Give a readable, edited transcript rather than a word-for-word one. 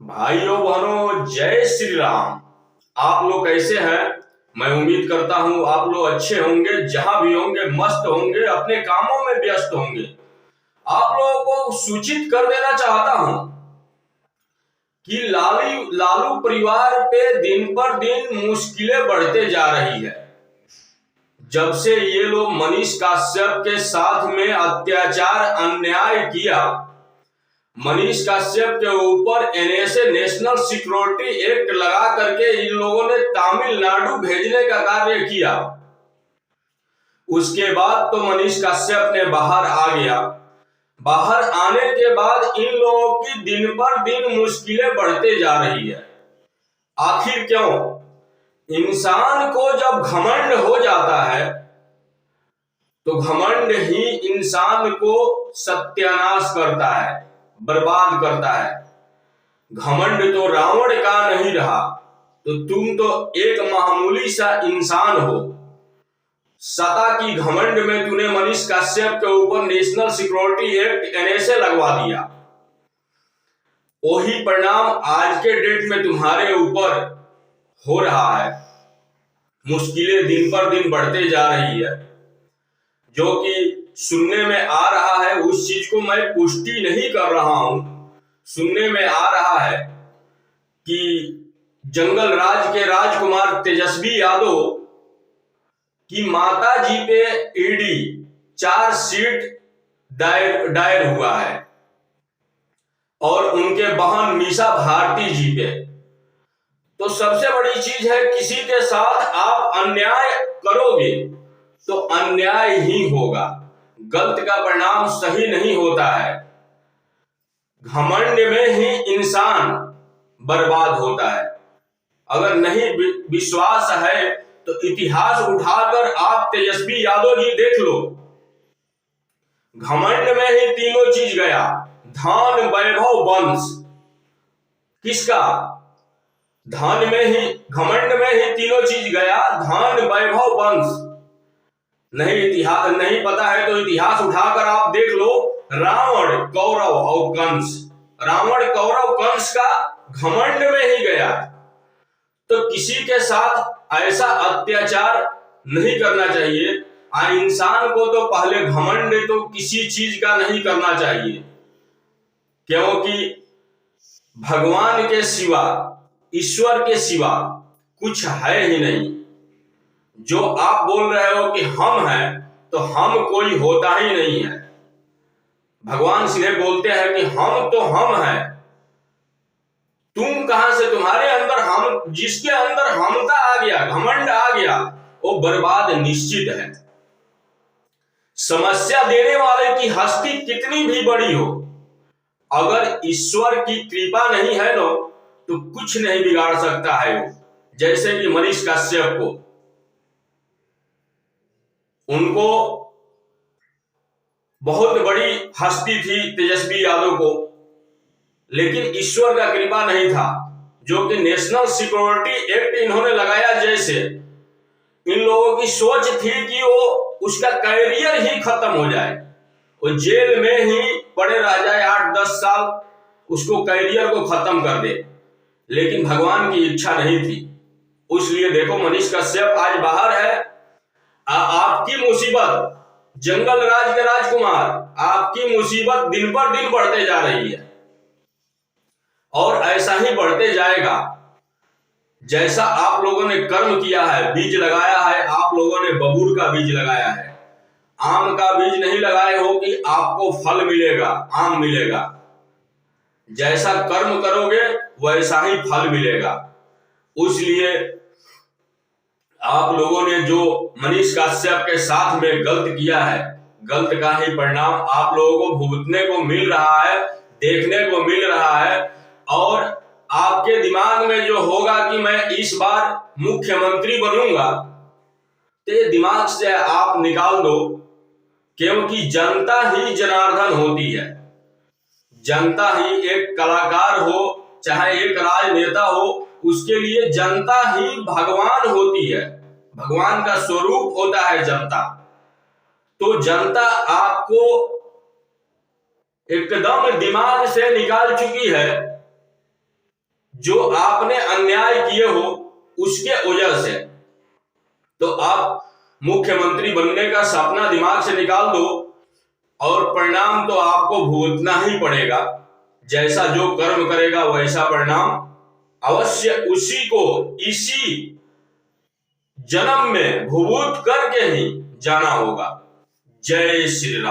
भाइयों बहनों, जय श्री राम। आप लोग कैसे हैं? मैं उम्मीद करता हूं आप लोग अच्छे होंगे, जहां भी होंगे मस्त होंगे, अपने कामों में व्यस्त होंगे। आप लोगों को सूचित कर देना चाहता हूं कि लालू परिवार पे दिन पर दिन मुश्किलें बढ़ते जा रही है। जब से ये लोग मनीष कश्यप के साथ में अत्याचार अन्याय किया, मनीष कश्यप के ऊपर एनएसए नेशनल सिक्योरिटी एक्ट लगा करके इन लोगों ने तमिलनाडु भेजने का कार्य किया। उसके बाद तो मनीष कश्यप ने बाहर आ गया। बाहर आने के बाद इन लोगों की दिन पर दिन मुश्किलें बढ़ते जा रही है। आखिर क्यों? इंसान को जब घमंड हो जाता है तो घमंड ही इंसान को सत्यानाश करता है, बर्बाद करता है। घमंड तो रावण का नहीं रहा, तो तुम तो एक मामूली सा इंसान हो। सता की घमंड में तूने मनीष कश्यप के ऊपर नेशनल सिक्योरिटी एक्ट एनएसए लगवा दिया। वही परिणाम आज के डेट में तुम्हारे ऊपर हो रहा है। मुश्किलें दिन पर दिन बढ़ते जा रही है। जो कि सुनने में आ रहा है, उस चीज को मैं पुष्टि नहीं कर रहा हूं। सुनने में आ रहा है कि जंगल राज के राजकुमार तेजस्वी यादव की माता जी पे ईडी चार्जशीट दायर हुआ है और उनके बहन मीसा भारती जी पे। तो सबसे बड़ी चीज है, किसी के साथ आप अन्याय करोगे तो अन्याय ही होगा। गलत का परिणाम सही नहीं होता है। घमंड में ही इंसान बर्बाद होता है। अगर नहीं विश्वास है तो इतिहास उठाकर आप तेजस्वी यादव जी देख लो। घमंड में ही तीनों चीज गया, धन वैभव वंश। किसका? धन में ही, घमंड में ही तीनों चीज गया, धन वैभव वंश। नहीं पता है तो इतिहास उठाकर आप देख लो। रावण, कौरव और कंस। रावण, कौरव, कंस का घमंड में ही गया। तो किसी के साथ ऐसा अत्याचार नहीं करना चाहिए। इंसान को तो पहले घमंड तो किसी चीज का नहीं करना चाहिए, क्योंकि भगवान के सिवा, ईश्वर के सिवा कुछ है ही नहीं। जो आप बोल रहे हो कि हम हैं, तो हम कोई होता ही नहीं है। भगवान सीधे बोलते हैं कि हम तो हम हैं। तुम कहां से? तुम्हारे अंदर हम, जिसके अंदर हमता आ गया, घमंड आ गया, वो बर्बाद निश्चित है। समस्या देने वाले की हस्ती कितनी भी बड़ी हो, अगर ईश्वर की कृपा नहीं है ना, तो कुछ नहीं बिगाड़ सकता है वो। जैसे कि मनीष कश्यप को, उनको बहुत बड़ी हस्ती थी तेजस्वी यादव को, लेकिन ईश्वर का कृपा नहीं था। जो कि नेशनल सिक्योरिटी एक्ट इन्होंने लगाया, जैसे इन लोगों की सोच थी कि वो उसका कैरियर ही खत्म हो जाए, वो जेल में ही पड़े रह जाए 8-10 साल, उसको कैरियर को खत्म कर दे। लेकिन भगवान की इच्छा नहीं थी। इसलिए देखो, मनीष कश्यप आज बाहर है। आपकी मुसीबत, जंगल राज के राजकुमार, आपकी मुसीबत दिन पर दिन बढ़ते जा रही है और ऐसा ही बढ़ते जाएगा। जैसा आप लोगों ने कर्म किया है, बीज लगाया है, आप लोगों ने बबूर का बीज लगाया है। आम का बीज नहीं लगाए हो कि आपको फल मिलेगा, आम मिलेगा। जैसा कर्म करोगे वैसा ही फल मिलेगा। इसलिए आप लोगों ने जो मनीष कश्यप के साथ में गलत किया है, गलत का ही परिणाम आप लोगों को भुगतने को मिल रहा है, देखने को मिल रहा है। और आपके दिमाग में जो होगा कि मैं इस बार मुख्यमंत्री बनूंगा, तो ये दिमाग से आप निकाल दो, क्योंकि जनता ही जनार्दन होती है। जनता ही, एक कलाकार हो चाहे एक राजनेता हो, उसके लिए जनता ही भगवान होती है। भगवान का स्वरूप होता है जनता। तो जनता आपको एकदम दिमाग से निकाल चुकी है जो आपने अन्याय किए हो उसके वजह से। तो आप मुख्यमंत्री बनने का सपना दिमाग से निकाल दो और परिणाम तो आपको भुगतना ही पड़ेगा। जैसा जो कर्म करेगा वैसा परिणाम अवश्य उसी को इसी जन्म में भुगत करके ही जाना होगा। जय श्री राम।